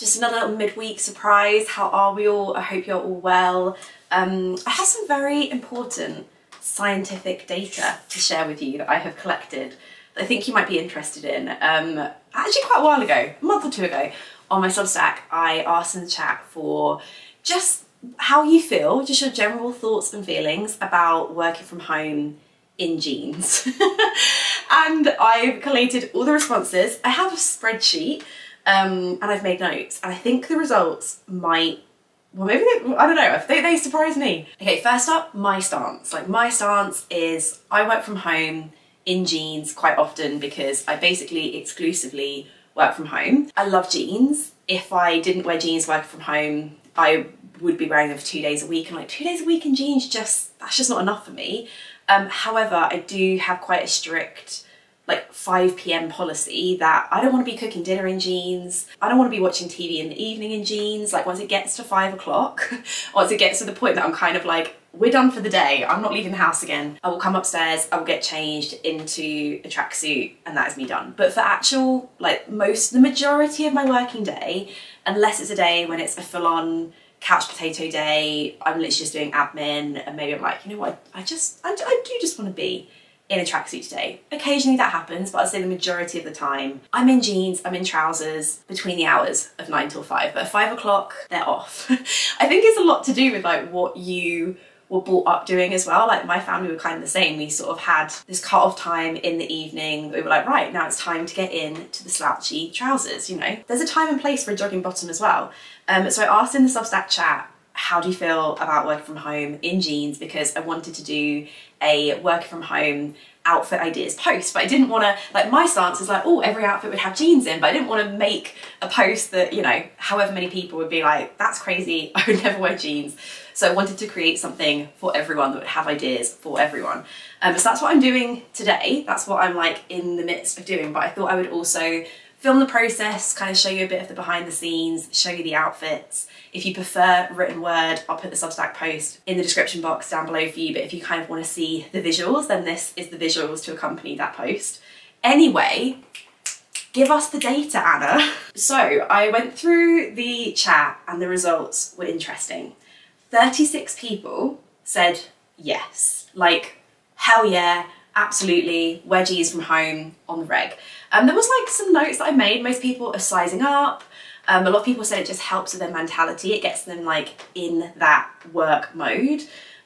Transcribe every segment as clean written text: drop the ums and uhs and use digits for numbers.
Just another little midweek surprise. How are we all? I hope you're all well. I have some very important scientific data to share with you that I have collected that I think you might be interested in. Actually quite a while ago, a month or two ago, on my Substack, I asked in the chat for just how you feel, just your general thoughts and feelings about working from home in jeans. And I've collated all the responses. I have a spreadsheet and I've made notes, and I think the results might, well, maybe I don't know, they surprise me. Okay, first up, my stance. Like, my stance is I work from home in jeans quite often because I basically exclusively work from home. I love jeans. If I didn't wear jeans working from home, I would be wearing them for 2 days a week, and like 2 days a week in jeans, that's just not enough for me. However, I do have quite a strict like 5 PM policy that I don't want to be cooking dinner in jeans. I don't want to be watching TV in the evening in jeans. Like, once it gets to 5 o'clock, once it gets to the point that I'm kind of like, we're done for the day, I'm not leaving the house again, I will come upstairs, I will get changed into a tracksuit, and that is me done. But for actual, like, the majority of my working day, unless it's a day when it's a full-on couch potato day, I'm literally just doing admin, and maybe I'm like, you know what, I do just want to be in a tracksuit today. Occasionally that happens, but I'd say the majority of the time I'm in jeans, I'm in trousers between the hours of 9 till 5, but at 5 o'clock they're off. I think it's a lot to do with like what you were brought up doing as well. Like, my family were kind of the same. We sort of had this cut-off time in the evening. We were like, right, now it's time to get into the slouchy trousers, you know. There's a time and place for a jogging bottom as well. So I asked in the Substack chat, how do you feel about working from home in jeans? Because I wanted to do a working from home outfit ideas post, but I didn't want to, like, my stance is like, oh, every outfit would have jeans in, but I didn't want to make a post that, you know, however many people would be like, that's crazy, I would never wear jeans. So I wanted to create something for everyone that would have ideas for everyone. So that's what I'm doing today. That's what I'm like in the midst of doing, but I thought I would also film the process, kind of show you a bit of the behind the scenes, show you the outfits. If you prefer written word, I'll put the Substack post in the description box down below for you, but if you kind of want to see the visuals, then this is the visuals to accompany that post. Anyway, give us the data, Anna. So I went through the chat and the results were interesting. 36 people said yes, like, hell yeah, absolutely, wear jeans from home on the reg. There was like some notes that I made. Most people are sizing up. A lot of people said it just helps with their mentality. It gets them like in that work mode.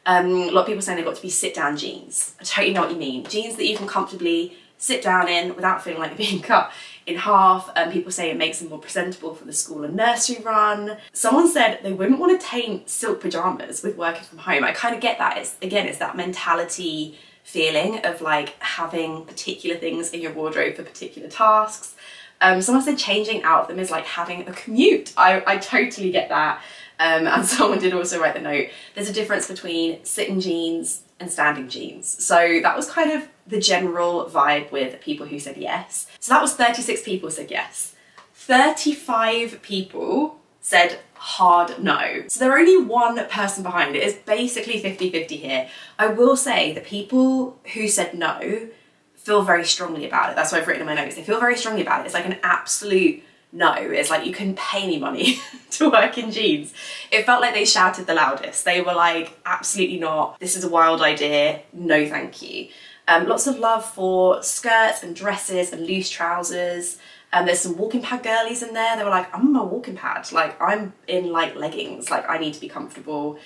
A lot of people saying they've got to be sit down jeans. I totally know what you mean. Jeans that you can comfortably sit down in without feeling like they're being cut in half. People say it makes them more presentable for the school and nursery run. Someone said they wouldn't want to taint silk pajamas with working from home. I kind of get that. It's that mentality feeling of like having particular things in your wardrobe for particular tasks. Someone said changing out of them is like having a commute. I totally get that. And someone did also write the note, there's a difference between sitting jeans and standing jeans. So that was kind of the general vibe with people who said yes. So that was 36 people said yes. 35 people said hard no. So there are only one person behind it. It's basically 50-50 here. I will say the people who said no feel very strongly about it. That's what I've written in my notes. They feel very strongly about it. It's like an absolute no. It's like, you couldn't pay me money to work in jeans. It felt like they shouted the loudest. They were like, absolutely not. This is a wild idea. No, thank you. Lots of love for skirts and dresses and loose trousers. There's some walking pad girlies in there. They were like, I'm in my walking pad. Like, I'm in like leggings. Like, I need to be comfortable.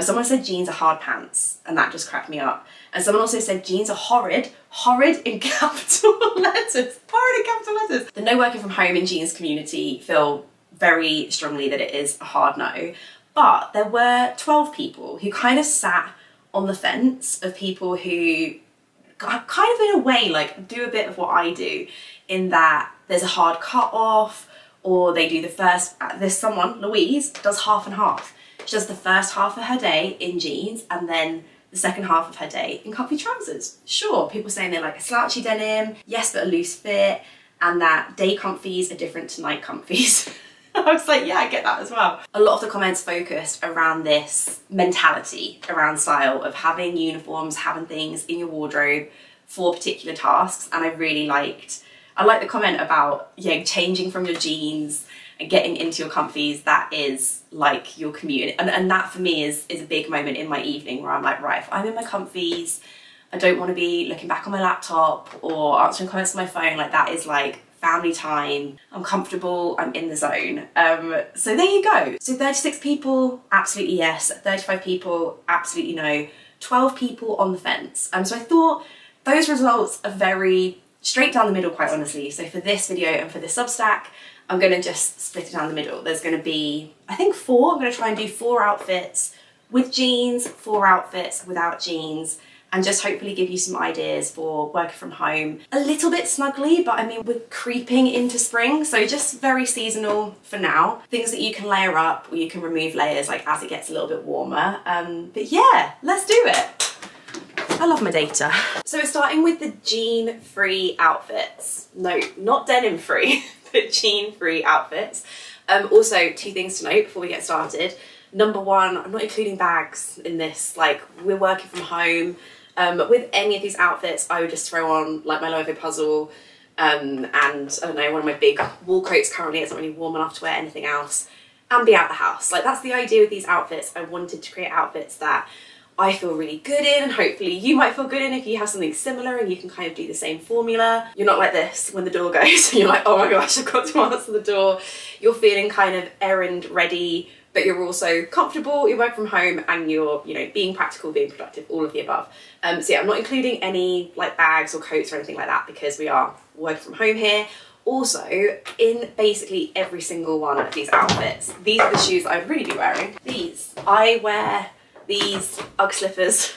Someone said jeans are hard pants, and that just cracked me up. And someone also said jeans are horrid. Horrid in capital letters. Horrid in capital letters. The no working from home in jeans community feel very strongly that it is a hard no. But there were 12 people who kind of sat on the fence of people who kind of in a way like do a bit of what I do, in that there's a hard cut off, or they do the first, there's someone, Louise, does half and half. She does the first half of her day in jeans and then the second half of her day in comfy trousers. Sure, people saying they like a slouchy denim, yes, but a loose fit, and that day comfies are different to night comfies. I was like, yeah, I get that as well. A lot of the comments focused around this mentality around style of having uniforms, having things in your wardrobe for particular tasks, and I really liked, I like the comment about, yeah, changing from your jeans and getting into your comfies, that is like your commute. And that for me is a big moment in my evening where I'm like, right, if I'm in my comfies, I don't want to be looking back on my laptop or answering comments on my phone. Like, that is like family time. I'm comfortable, I'm in the zone. So there you go. So 36 people, absolutely yes. 35 people, absolutely no. 12 people on the fence. So I thought those results are very straight down the middle, quite honestly. So for this video and for this Substack, I'm gonna just split it down the middle. There's gonna be, I think 4. I'm gonna try and do 4 outfits with jeans, 4 outfits without jeans, and just hopefully give you some ideas for working from home. A little bit snugly, but I mean, we're creeping into spring, so just very seasonal for now. Things that you can layer up or you can remove layers like as it gets a little bit warmer. But yeah, let's do it. I love my data. So we're starting with the jean-free outfits. No, not denim-free, but jean-free outfits. Also, 2 things to note before we get started. Number 1, I'm not including bags in this. Like, we're working from home. With any of these outfits, I would just throw on like my logo puzzle and I don't know, one of my big wool coats currently. It's not really warm enough to wear anything else, and be out the house. Like, that's the idea with these outfits. I wanted to create outfits that I feel really good in, and hopefully you might feel good in if you have something similar and you can kind of do the same formula. You're not like this when the door goes and you're like, oh my gosh, I've got to answer the door. You're feeling kind of errand ready, but you're also comfortable, you work from home, and you're, you know, being practical, being productive, all of the above. So yeah, I'm not including any like bags or coats or anything like that because we are working from home here. Also, in basically every single one of these outfits, these are the shoes that I'd really be wearing. These, I wear these Ugg slippers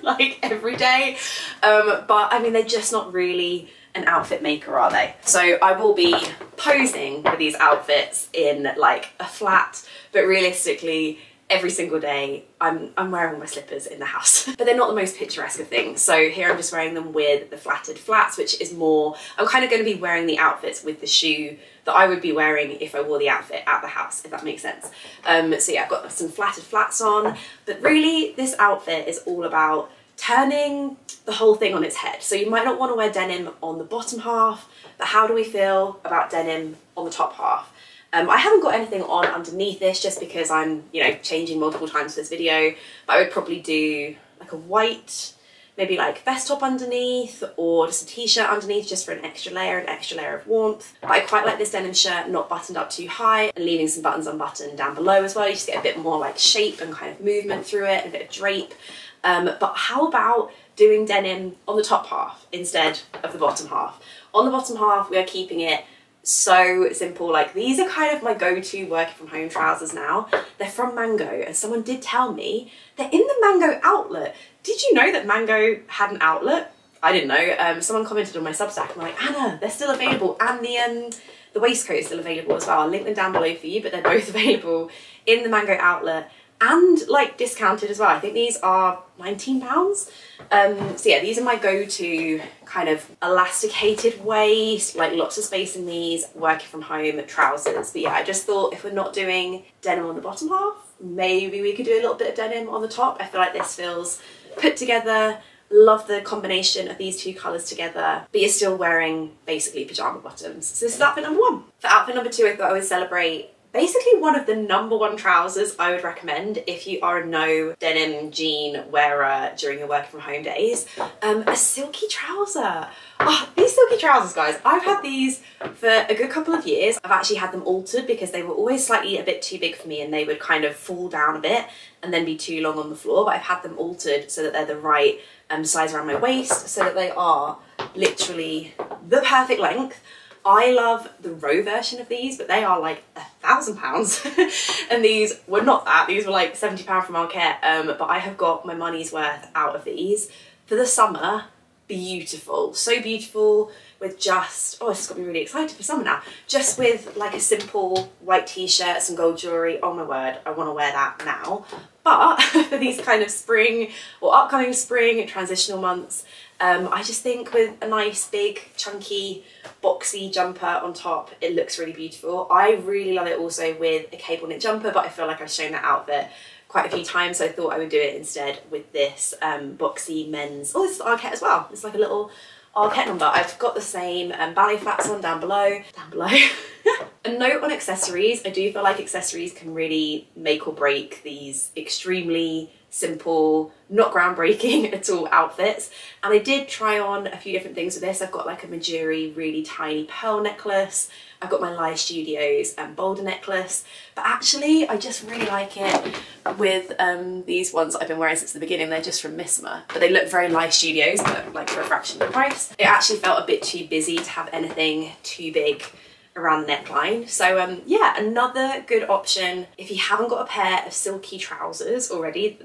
like every day, but I mean, they're just not really an outfit maker, are they? So I will be posing with these outfits in like a flat, but realistically every single day I'm wearing my slippers in the house. But they're not the most picturesque of things. So here I'm just wearing them with the flatted flats, which is more, I'm kind of going to be wearing the outfits with the shoe that I would be wearing if I wore the outfit at the house, if that makes sense. So yeah, I've got some flatted flats on, but really this outfit is all about turning the whole thing on its head. So you might not want to wear denim on the bottom half, but how do we feel about denim on the top half? I haven't got anything on underneath this just because I'm, you know, changing multiple times for this video, but I would probably do like a white, maybe like vest top underneath, or just a t-shirt underneath just for an extra layer of warmth. But I quite like this denim shirt not buttoned up too high and leaving some buttons unbuttoned down below as well. You just get a bit more like shape and kind of movement through it, and a bit of drape. But how about doing denim on the top half instead of the bottom half? On the bottom half, we are keeping it so simple. Like, these are kind of my go-to working from home trousers now. They're from Mango, and someone did tell me they're in the Mango outlet. Did you know that Mango had an outlet? I didn't know. Someone commented on my Substack and they're like, Anna, they're still available, and the waistcoat is still available as well. I'll link them down below for you, but they're both available in the Mango outlet and like discounted as well. I think these are £19. So yeah, these are my go-to kind of elasticated waist, like lots of space in these, working from home trousers. But yeah, I just thought if we're not doing denim on the bottom half, maybe we could do a little bit of denim on the top. I feel like this feels put together. Love the combination of these 2 colours together, but you're still wearing basically pyjama bottoms. So this is outfit number 1. For outfit number 2, I thought I would celebrate basically one of the #1 trousers I would recommend if you are a no denim jean wearer during your working from home days. A silky trouser. Oh, these silky trousers, guys, I've had these for a good couple of years. I've actually had them altered because they were always slightly a bit too big for me, and they would kind of fall down a bit and then be too long on the floor. But I've had them altered so that they're the right size around my waist, so that they are literally the perfect length. I love the row version of these, but they are like £1,000. And these were not that. These were like £70 from Marquette. But I have got my money's worth out of these. For the summer, beautiful. So beautiful with just, oh, this has got me really excited for summer now. Just with like a simple white t-shirt, some gold jewellery. Oh my word, I want to wear that now. But for these kind of spring or upcoming spring transitional months, I just think with a nice big chunky boxy jumper on top, it looks really beautiful. I really love it also with a cable knit jumper, but I feel like I've shown that outfit quite a few times, so I thought I would do it instead with this boxy men's, oh, this is Arquette as well. It's like a little archet number, I've got the same ballet flats on down below. A note on accessories, I do feel like accessories can really make or break these extremely simple, not groundbreaking at all outfits. And I did try on a few different things with this. I've got like a Majuri really tiny pearl necklace. I've got my Lie Studios boulder necklace, but actually I just really like it with these ones that I've been wearing since the beginning. They're just from Missima, but they look very Lie Studios, but like for a fraction of the price. It actually felt a bit too busy to have anything too big around the neckline. So yeah, another good option if you haven't got a pair of silky trousers already.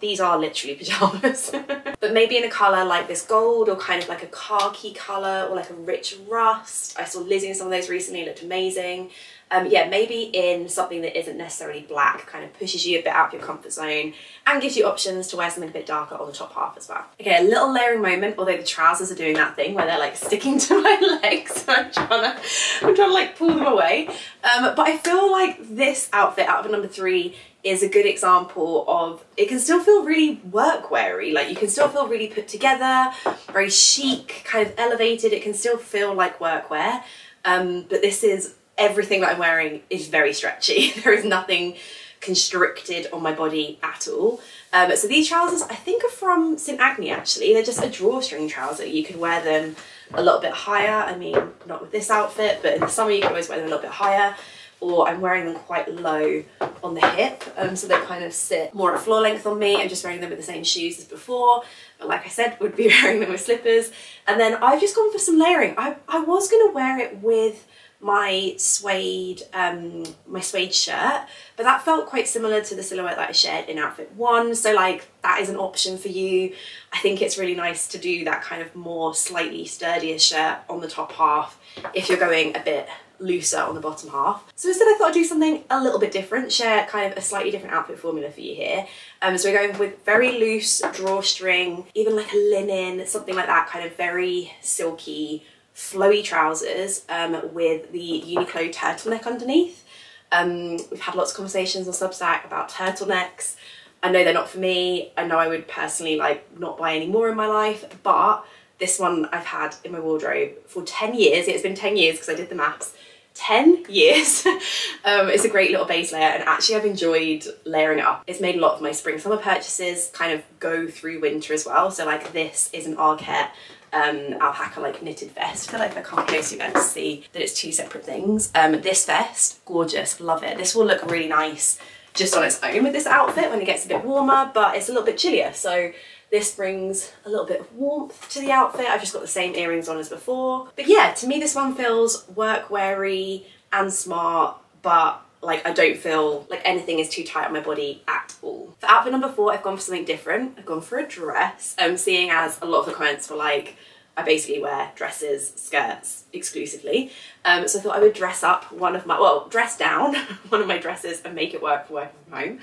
These are literally pajamas, but maybe in a colour like this gold, or kind of like a khaki colour, or like a rich rust. I saw Lizzie in some of those recently, it looked amazing. Yeah, maybe in something that isn't necessarily black, kind of pushes you a bit out of your comfort zone and gives you options to wear something a bit darker on the top half as well. Okay, a little layering moment, although the trousers are doing that thing where they're like sticking to my legs. So I'm trying to like pull them away. But I feel like this outfit, outfit number 3, is a good example of, it can still feel really workweary. Like you can still feel really put together, very chic, kind of elevated. It can still feel like workwear. But this is, everything that I'm wearing is very stretchy. There is nothing constricted on my body at all. So these trousers I think are from St Agni actually. They're just a drawstring trouser. You could wear them a little bit higher. I mean, not with this outfit, but in the summer you can always wear them a little bit higher. Or I'm wearing them quite low on the hip, so they kind of sit more at floor length on me. I'm just wearing them with the same shoes as before, but like I said, would be wearing them with slippers. And then I've just gone for some layering. I was going to wear it with my suede shirt, but that felt quite similar to the silhouette that I shared in outfit 1, so like that is an option for you. I think it's really nice to do that kind of more slightly sturdier shirt on the top half if you're going a bit looser on the bottom half. So instead I thought I'd do something a little bit different, share kind of a slightly different outfit formula for you here. So we're going with very loose drawstring, even like a linen, something like that, kind of very silky, flowy trousers with the Uniqlo turtleneck underneath. We've had lots of conversations on Substack about turtlenecks. I know they're not for me. I know I would personally like not buy any more in my life, but this one I've had in my wardrobe for 10 years. It's been 10 years because I did the maths. 10 years. It's a great little base layer, and actually I've enjoyed layering it up. It's made a lot of my spring summer purchases kind of go through winter as well. So like this is an archet alpaca like knitted vest. I feel like if I come close you're going to see that it's 2 separate things. This vest, gorgeous, love it. This will look really nice just on its own with this outfit when it gets a bit warmer, but it's a little bit chillier, so this brings a little bit of warmth to the outfit. I've just got the same earrings on as before. But yeah, to me this one feels work-weary and smart, but like I don't feel like anything is too tight on my body at all. For outfit number 4, I've gone for something different. I've gone for a dress, seeing as a lot of the comments were like, I basically wear dresses, skirts exclusively. So I thought I would dress up dress down one of my dresses and make it work for working from home.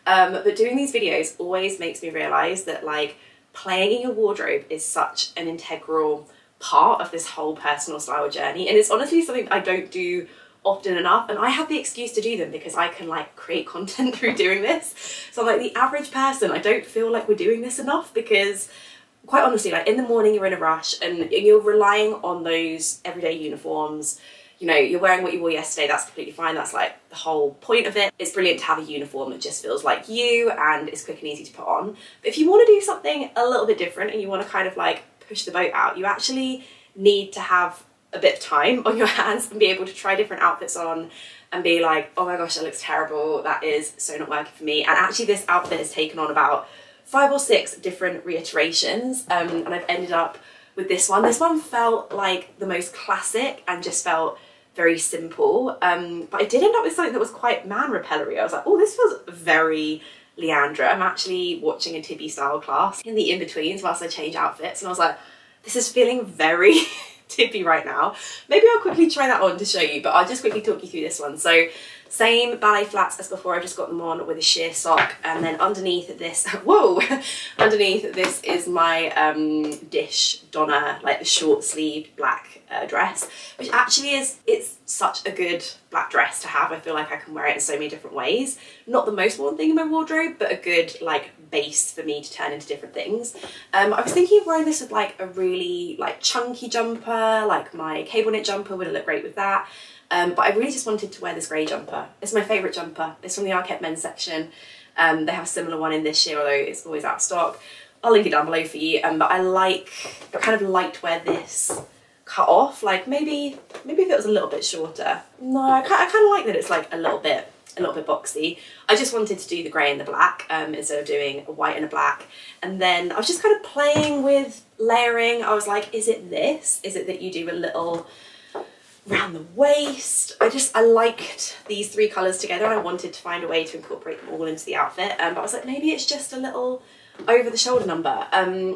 But doing these videos always makes me realise that like playing in your wardrobe is such an integral part of this whole personal style journey. And it's honestly something I don't do often enough, and I have the excuse to do them because I can like create content through doing this. So I'm like the average person, I don't feel like we're doing this enough, because quite honestly, like in the morning you're in a rush and you're relying on those everyday uniforms. You know, you're wearing what you wore yesterday, that's completely fine. That's like the whole point of it. It's brilliant to have a uniform that just feels like you and is quick and easy to put on. But if you want to do something a little bit different and you want to kind of like push the boat out, you actually need to have a bit of time on your hands and be able to try different outfits on and be like, oh my gosh, that looks terrible. That is so not working for me. And actually this outfit has taken on about 5 or 6 different reiterations, and I've ended up with this one. This one felt like the most classic and just felt very simple, but I did end up with something that was quite man-repellery. I was like, oh, this feels very Leandra. I'm actually watching a Tibby style class in the in-betweens whilst I change outfits, and I was like, this is feeling very Tibby right now. Maybe I'll quickly try that on to show you, but I'll just quickly talk you through this one. So same ballet flats as before, I've just got them on with a sheer sock, and then underneath this, whoa, underneath this is my Dish Donna, like the short sleeved black dress, which actually it's such a good black dress to have. I feel like I can wear it in so many different ways. Not the most worn thing in my wardrobe, but a good like base for me to turn into different things. I was thinking of wearing this with like a really like chunky jumper, like my cable knit jumper would look great with that. But I really just wanted to wear this grey jumper. It's my favourite jumper. It's from the Arket men's section. They have a similar one in this year, although it's always out of stock. I'll link it down below for you. But I kind of liked where this cut off. Like maybe if it was a little bit shorter. No, I kind of like that it's like a little bit boxy. I just wanted to do the grey and the black instead of doing a white and a black. And then I was just kind of playing with layering. I was like, is it this? Is it that you do a little around the waist? I liked these three colours together and I wanted to find a way to incorporate them all into the outfit. But I was like, maybe it's just a little over the shoulder number,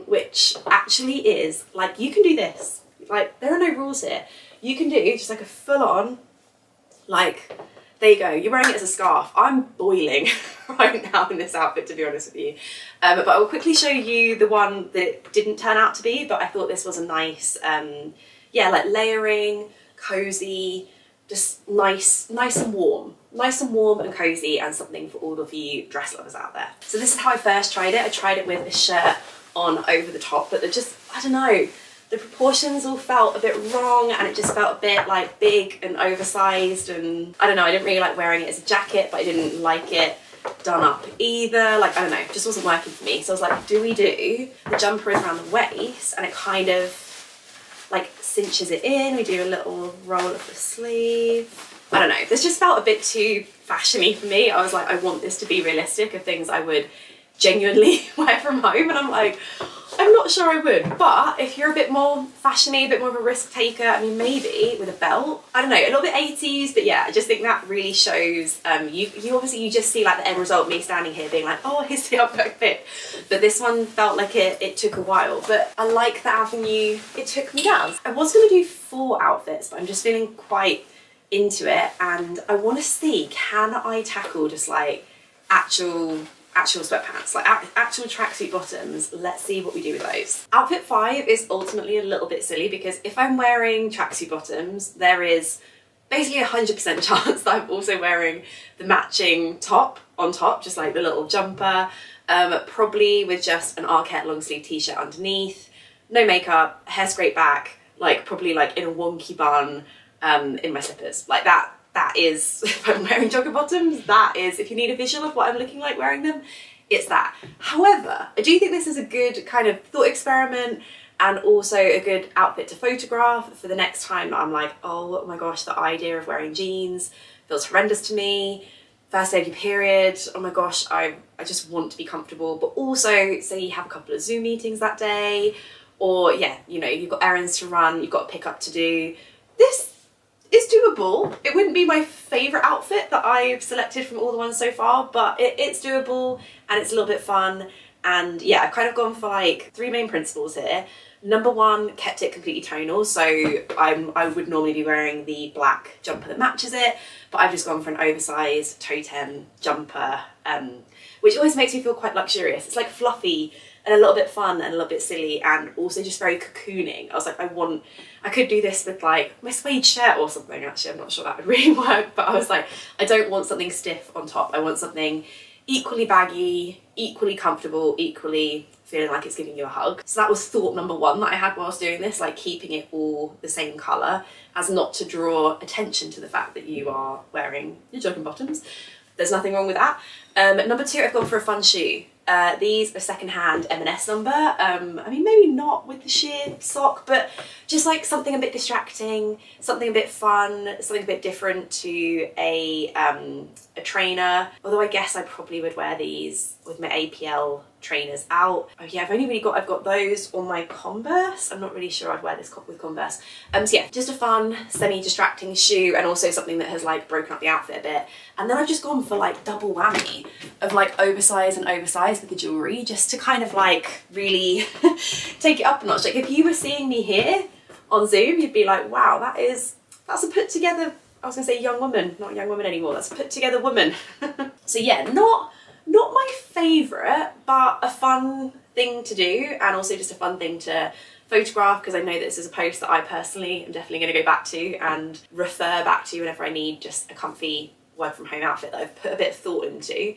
which actually is like, you can do this. Like, there are no rules here. You can do just like a full on, like, there you go. You're wearing it as a scarf. I'm boiling right now in this outfit, to be honest with you. But I will quickly show you the one that it didn't turn out to be, but I thought this was a nice, yeah, like layering, cozy, just nice and warm. Nice and warm and cozy, and something for all of you dress lovers out there. So this is how I first tried it. I tried it with a shirt on over the top, but I don't know, the proportions all felt a bit wrong and it just felt a bit like big and oversized, and I don't know, I didn't really like wearing it as a jacket, but I didn't like it done up either. Like, I don't know, it just wasn't working for me. So I was like, do we do the jumper is around the waist and it kind of like cinches it in, we do a little roll of the sleeve. I don't know, this just felt a bit too fashiony for me. I was like, I want this to be realistic of things I would genuinely wear from home, and I'm like, I'm not sure I would. But if you're a bit more fashiony, a bit more of a risk taker, I mean, maybe with a belt, I don't know, a little bit 80s, but yeah, I just think that really shows, you obviously, you just see like the end result, me standing here being like, oh, here's the perfect fit. But this one felt like it took a while, but I like the avenue it took me down. I was gonna do 4 outfits, but I'm just feeling quite into it, and I want to see, can I tackle just like actual sweatpants, like actual tracksuit bottoms. Let's see what we do with those. Outfit 5 is ultimately a little bit silly because if I'm wearing tracksuit bottoms, there is basically 100% chance that I'm also wearing the matching top on top, just like the little jumper, probably with just an Arket long sleeve t-shirt underneath, no makeup, hair scraped back, like probably like in a wonky bun, in my slippers. Like that is, if I'm wearing jogger bottoms, that is, if you need a visual of what I'm looking like wearing them, it's that. However, I do think this is a good kind of thought experiment and also a good outfit to photograph for the next time that I'm like, oh my gosh, the idea of wearing jeans feels horrendous to me. First day of your period, oh my gosh, I just want to be comfortable. But also, say you have a couple of Zoom meetings that day, or yeah, you know, you've got errands to run, you've got a pickup to do. This is doable. It wouldn't be my favourite outfit that I've selected from all the ones so far, but it's doable and it's a little bit fun. And yeah, I've kind of gone for like 3 main principles here. Number 1, kept it completely tonal. So I would normally be wearing the black jumper that matches it, but I've just gone for an oversized totem jumper, which always makes me feel quite luxurious. It's like fluffy and a little bit fun and a little bit silly and also just very cocooning. I was like, I could do this with like my suede shirt or something. Actually, I'm not sure that would really work, but I was like, I don't want something stiff on top. I want something equally baggy, equally comfortable, equally feeling like it's giving you a hug. So that was thought number 1 that I had whilst doing this, like keeping it all the same colour as not to draw attention to the fact that you are wearing your jogging bottoms. There's nothing wrong with that. Number 2, I've gone for a fun shoe. These are secondhand M&S number. I mean, maybe not with the sheer sock, but just like something a bit distracting, something a bit fun, something a bit different to a trainer. Although I guess I probably would wear these with my APL trainers out. Oh yeah, I've got those on my Converse. I'm not really sure I'd wear this with Converse. So yeah, just a fun, semi-distracting shoe, and also something that has like broken up the outfit a bit. And then I've just gone for like double whammy of like oversize and oversize with the jewelry, just to kind of like really take it up a notch. Like if you were seeing me here on Zoom, you'd be like, wow, that's a put together, I was gonna say young woman, not young woman anymore, that's a put together woman. So yeah, not my favourite, but a fun thing to do, and also just a fun thing to photograph, because I know that this is a post that I personally am definitely going to go back to and refer back to whenever I need just a comfy work from home outfit that I've put a bit of thought into.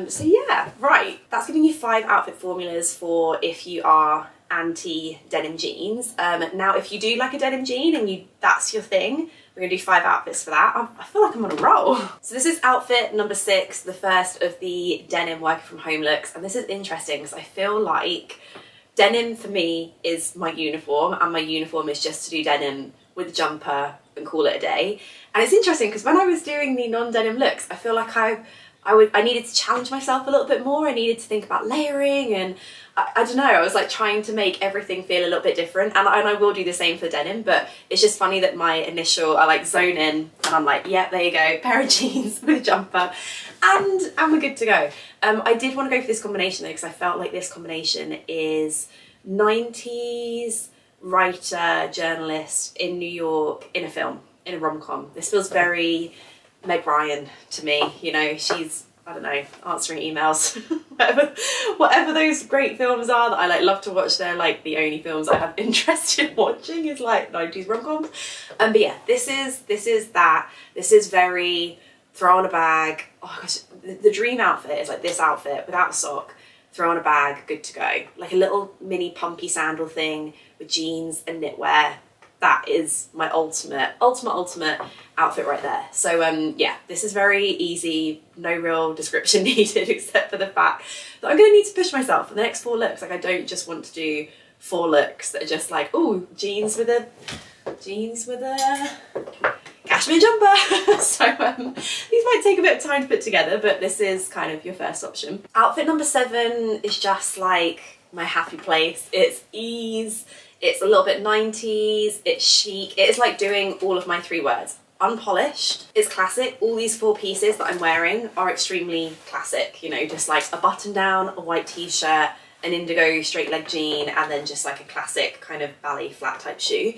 So yeah, right, that's giving you 5 outfit formulas for if you are anti-denim jeans. Now if you do like a denim jean and that's your thing, we're gonna do 5 outfits for that. I feel like I'm on a roll. So this is outfit number 6, the first of the denim working from home looks. And this is interesting because I feel like denim for me is my uniform, and my uniform is just to do denim with a jumper and call it a day. And it's interesting because when I was doing the non-denim looks, I feel like I needed to challenge myself a little bit more. I needed to think about layering, and I don't know, I was like trying to make everything feel a little bit different, and I will do the same for denim, but it's just funny that my initial, I like zone in and I'm like, yeah, there you go, pair of jeans with a jumper, and we're good to go. I did want to go for this combination though, because I felt like this combination is 90s writer, journalist in New York in a film, in a rom-com. This feels very Meg Ryan to me, you know, she's, I don't know, answering emails, whatever those great films are that I like love to watch. They're like the only films I have interest in watching is like 90s rom-coms. But yeah, this is that. This is very throw on a bag. Oh gosh, the dream outfit is like this outfit without a sock, throw on a bag, good to go. Like a little mini pumpy sandal thing with jeans and knitwear. That is my ultimate outfit right there. So yeah, this is very easy, no real description needed except for the fact that I'm gonna need to push myself for the next 4 looks. Like I don't just want to do 4 looks that are just like, oh, jeans with a cashmere jumper. So these might take a bit of time to put together, but this is kind of your first option. Outfit number 7 is just like my happy place. It's ease. It's a little bit 90s, it's chic. It is like doing all of my 3 words. Unpolished, it's classic. All these 4 pieces that I'm wearing are extremely classic, you know, just like a button down, a white t-shirt, an indigo straight leg jean, and then just like a classic kind of ballet flat type shoe.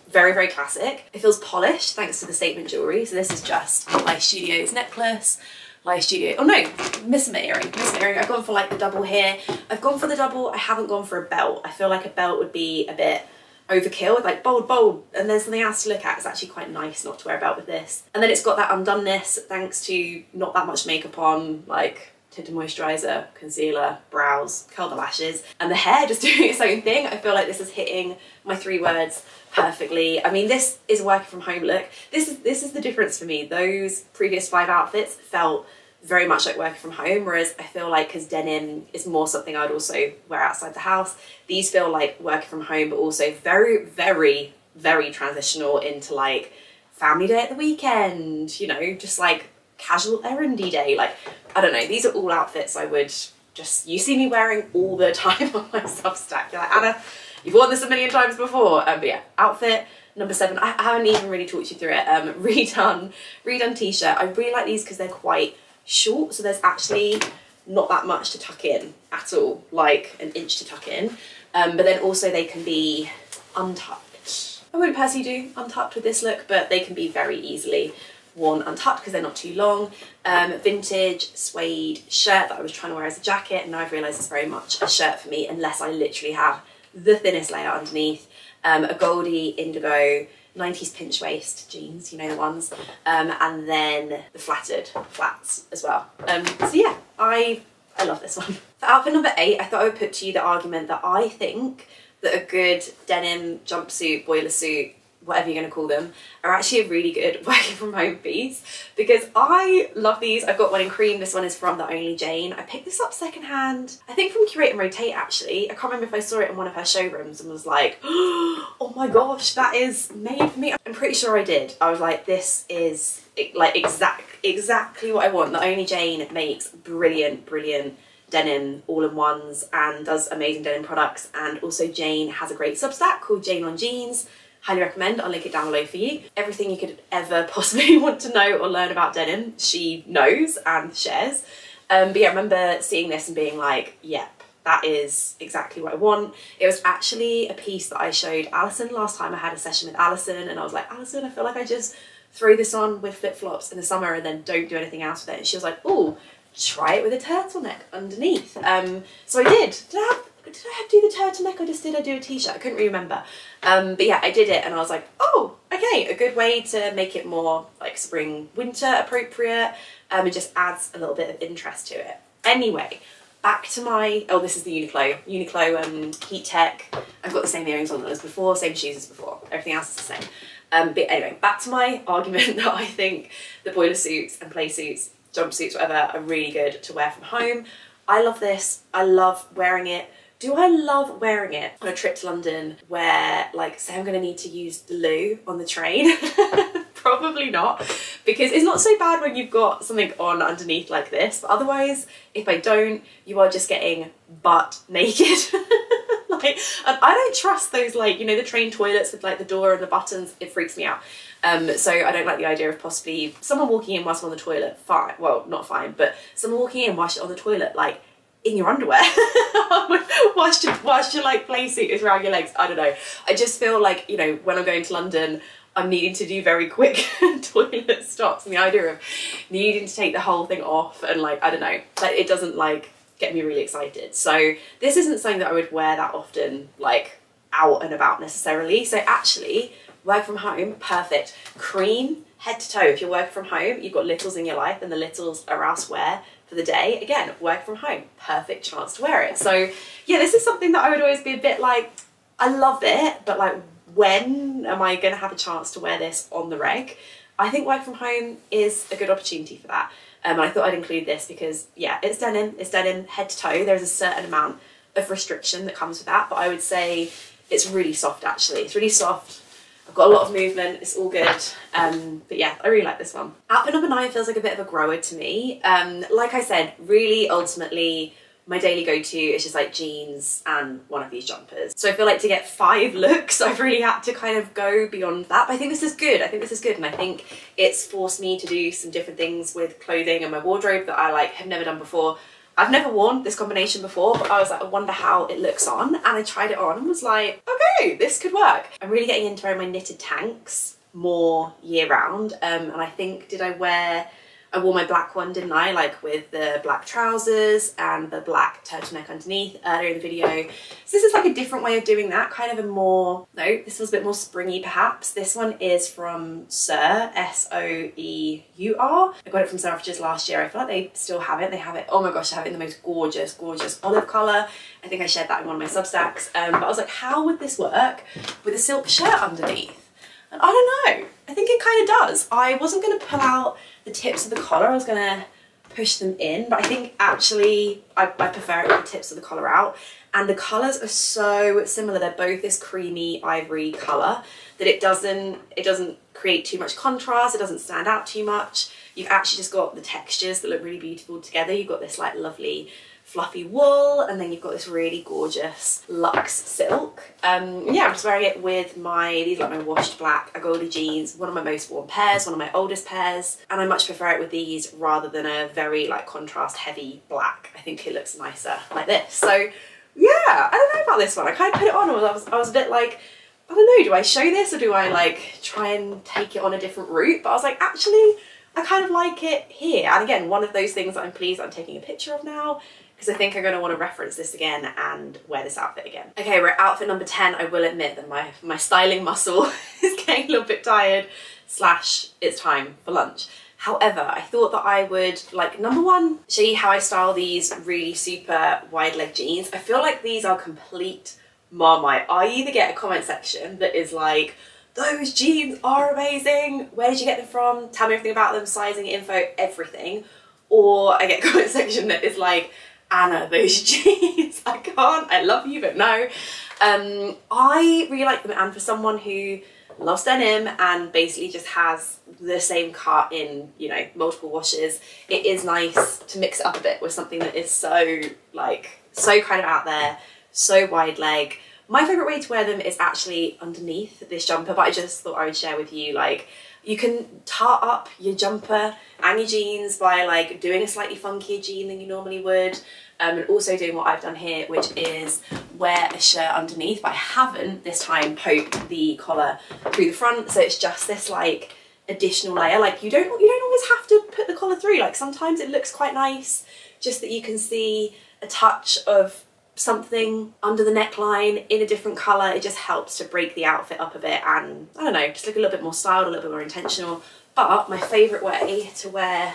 Very, very classic. It feels polished thanks to the statement jewellery. So this is just my Studio's necklace. Live Studio, oh no, missing my earring. I've gone for like the double here. I've gone for the double, I haven't gone for a belt. I feel like a belt would be a bit overkill, with like bold, and there's something else to look at. It's actually quite nice not to wear a belt with this. And then it's got that undoneness thanks to not that much makeup on, like tinted moisturiser, concealer, brows, curl the lashes, and the hair just doing its own thing. I feel like this is hitting my 3 words perfectly. I mean, this is a working from home look. This is the difference for me. Those previous 5 outfits felt very much like working from home, whereas I feel like because denim is more something I'd also wear outside the house, these feel like working from home, but also very, very, very transitional into like family day at the weekend, you know, just like casual errandy day. Like, I don't know, these are all outfits I would just, you see me wearing all the time on my Substack. You're like, Anna, you've worn this a million times before. But yeah, outfit number 7. I haven't even really talked you through it. Redone t-shirt. I really like these because they're quite short, so there's actually not that much to tuck in at all, like an inch to tuck in. But then also they can be untucked. I wouldn't personally do untucked with this look, but they can be very easily worn untucked because they're not too long. Vintage suede shirt that I was trying to wear as a jacket, and now I've realised it's very much a shirt for me unless I literally have the thinnest layer underneath. A goldy indigo 90s pinch waist jeans, you know the ones, and then the flattered flats as well. So yeah, I love this one. For outfit number 8, I thought I would put to you the argument that I think that a good denim jumpsuit, boiler suit, whatever you're going to call them, are actually a really good working from home piece, because I love these. I've got one in cream. This one is from the Only Jane. I picked this up secondhand, I think from Curate and Rotate actually. I can't remember if I saw it in one of her showrooms and was like, oh my gosh, that is made for me. I'm pretty sure I did. I was like, this is like exactly what I want. The Only Jane makes brilliant denim all-in-ones and does amazing denim products, and also Jane has a great Substack called Jane on Jeans. Highly recommend. I'll link it down below for you. Everything you could ever possibly want to know or learn about denim, she knows and shares. But yeah, I remember seeing this and being like, yep, that is exactly what I want. It was actually a piece that I showed Alison last time I had a session with Alison, and I was like, Alison, I feel like I just throw this on with flip-flops in the summer and then don't do anything else with it. And she was like, oh, try it with a turtleneck underneath. So I did. did I do the turtleneck or just did I do a t-shirt? I couldn't really remember. But yeah, I did it and I was like, oh, okay, a good way to make it more like spring, winter appropriate. It just adds a little bit of interest to it. Anyway, back to my, oh, this is the Uniqlo Heat Tech. I've got the same earrings on as before, same shoes as before. Everything else is the same. But anyway, back to my argument that I think the boiler suits and play suits, jumpsuits, whatever, are really good to wear from home. I love this. I love wearing it. Do I love wearing it on a trip to London where, like, say I'm going to need to use the loo on the train? Probably not, because it's not so bad when you've got something on underneath like this, but otherwise, if I don't, you are just getting butt naked. Like, and I don't trust those, like, you know, the train toilets with like the door and the buttons. It freaks me out. So I don't like the idea of possibly someone walking in whilst I'm on the toilet. Fine, well, not fine, but someone walking in whilst you're on the toilet, like in your underwear, whilst your like play suit is around your legs. I don't know. I just feel like, you know, when I'm going to London, I'm needing to do very quick toilet stops, and the idea of needing to take the whole thing off and like, I don't know, like it doesn't like get me really excited. So this isn't something that I would wear that often, like out and about necessarily. So actually, work from home, perfect. Cream head to toe. If you're working from home, you've got littles in your life and the littles are elsewhere for the day. Again, work from home, perfect chance to wear it. So yeah, this is something that I would always be a bit like, I love it, but like, when am I going to have a chance to wear this on the reg? I think work from home is a good opportunity for that. And I thought I'd include this because, yeah, it's denim head to toe. There's a certain amount of restriction that comes with that, but I would say it's really soft actually. It's really soft. I've got a lot of movement, it's all good. But yeah, I really like this one. Outfit number 9 feels like a bit of a grower to me. Like I said, really ultimately, my daily go-to is just like jeans and one of these jumpers. So I feel like to get 5 looks, I've really had to kind of go beyond that. But I think this is good. I think this is good. And I think it's forced me to do some different things with clothing and my wardrobe that I like have never done before. I've never worn this combination before, but I was like, I wonder how it looks on. And I tried it on and was like, okay, this could work. I'm really getting into wearing my knitted tanks more year round. And I think, I wore my black one, didn't I? Like with the black trousers and the black turtleneck underneath earlier in the video. So this is like a different way of doing that, kind of a more, no, this was a bit more springy perhaps. This one is from Seur, S-O-E-U-R. I got it from Selfridges last year. I feel like they still have it. They have it, oh my gosh, they have it in the most gorgeous, gorgeous olive colour. I think I shared that in one of my Substacks. But I was like, how would this work with a silk shirt underneath? And I don't know, I think it kind of does. I wasn't going to pull out the tips of the collar, I was going to push them in, but I think actually I prefer it with the tips of the collar out. And the colours are so similar, they're both this creamy ivory colour that it doesn't create too much contrast, it doesn't stand out too much. You've actually just got the textures that look really beautiful together. You've got this like lovely fluffy wool, and then you've got this really gorgeous luxe silk. Yeah, I'm just wearing it with these are like my washed black Agoli jeans, one of my most worn pairs, one of my oldest pairs, and I much prefer it with these rather than a very like contrast heavy black. I think it looks nicer like this. So yeah, I don't know about this one. I kind of put it on, I was a bit like, I don't know, do I show this or do I like try and take it on a different route? But I was like, actually, I kind of like it here. And again, one of those things that I'm pleased I'm taking a picture of now, because I think I'm going to want to reference this again and wear this outfit again. Okay, we're at outfit number 10. I will admit that my styling muscle is getting a little bit tired, / it's time for lunch. However, I thought that I would, like, number 1, show you how I style these really super wide leg jeans. I feel like these are complete Marmite. I either get a comment section that is like, those jeans are amazing, where did you get them from? Tell me everything about them, sizing, info, everything. Or I get a comment section that is like, Anna, those jeans, I can't, I love you, but no. I really like them, and for someone who loves denim and basically just has the same cut in, you know, multiple washes, it is nice to mix it up a bit with something that is so, like, so kind of out there, so wide leg. My favourite way to wear them is actually underneath this jumper, but I just thought I would share with you, like, you can tart up your jumper and your jeans by like doing a slightly funkier jean than you normally would, and also doing what I've done here, which is wear a shirt underneath, but I haven't this time poked the collar through the front, so it's just this like additional layer. Like you don't always have to put the collar through, like sometimes it looks quite nice just that you can see a touch of something under the neckline in a different colour. It just helps to break the outfit up a bit and, I don't know, just look a little bit more styled, a little bit more intentional. But my favourite way to wear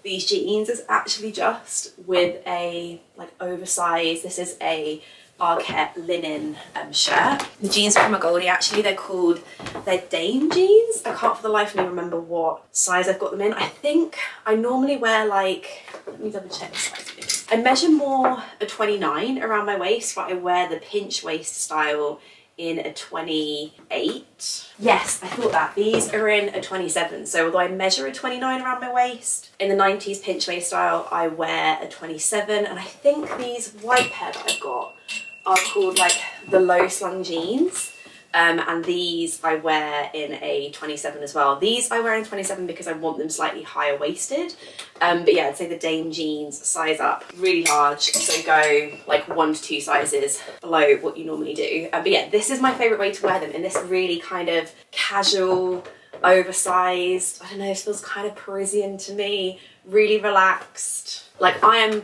these jeans is actually just with a like oversized, this is a Arquette linen shirt. The jeans from Goldie, actually they're Dame jeans. I can't for the life of me remember what size I've got them in. I think I normally wear like, let me double check the size. I measure more a 29 around my waist, but I wear the pinch waist style in a 28. Yes, I thought that. These are in a 27. So although I measure a 29 around my waist, in the 90s pinch waist style, I wear a 27. And I think these white pair that I've got are called like the low slung jeans. And these I wear in a 27 as well. These I wear in 27 because I want them slightly higher waisted. But yeah, I'd say the Dame jeans size up really large. So go like 1 to 2 sizes below what you normally do. But yeah, this is my favorite way to wear them in this really kind of casual, oversized, I don't know, this feels kind of Parisian to me, really relaxed. Like I'm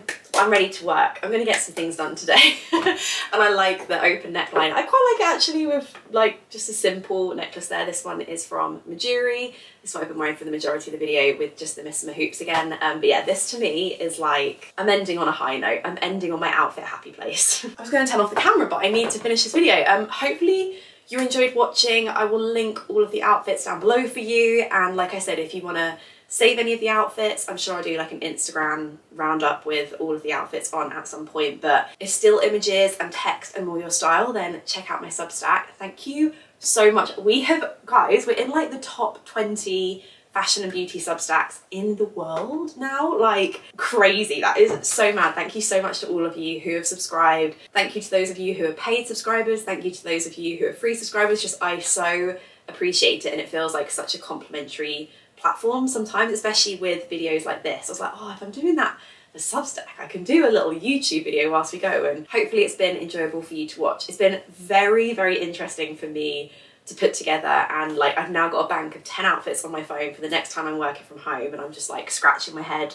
ready to work. I'm gonna get some things done today. And I like the open neckline. I quite like it actually with like just a simple necklace there. This one is from Majuri. This one I've been wearing for the majority of the video with just the Miss My Hoops again. But yeah, this to me is like, I'm ending on a high note. I'm ending on my outfit happy place. I was gonna turn off the camera, but I need to finish this video. Hopefully you enjoyed watching. I will link all of the outfits down below for you. And like I said, if you wanna save any of the outfits, I'm sure I'll do like an Instagram roundup with all of the outfits on at some point, but if still images and text are more your style, then check out my Substack. Thank you so much. We have, guys, we're in like the top 20 fashion and beauty Substacks in the world now, like crazy. That is so mad. Thank you so much to all of you who have subscribed. Thank you to those of you who are paid subscribers. Thank you to those of you who are free subscribers. Just, I so appreciate it, and it feels like such a complimentary platform sometimes, especially with videos like this. I was like, oh, if I'm doing that for Substack, I can do a little YouTube video whilst we go, and hopefully it's been enjoyable for you to watch. It's been very, very interesting for me to put together, and like I've now got a bank of 10 outfits on my phone for the next time I'm working from home, and I'm just like scratching my head,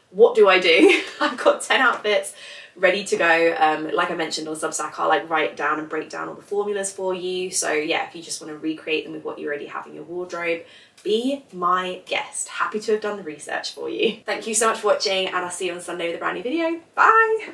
what do I do? I've got 10 outfits ready to go. Like I mentioned on Substack, I'll like write down and break down all the formulas for you. So yeah, if you just want to recreate them with what you already have in your wardrobe, be my guest. Happy to have done the research for you. Thank you so much for watching, and I'll see you on Sunday with a brand new video. Bye!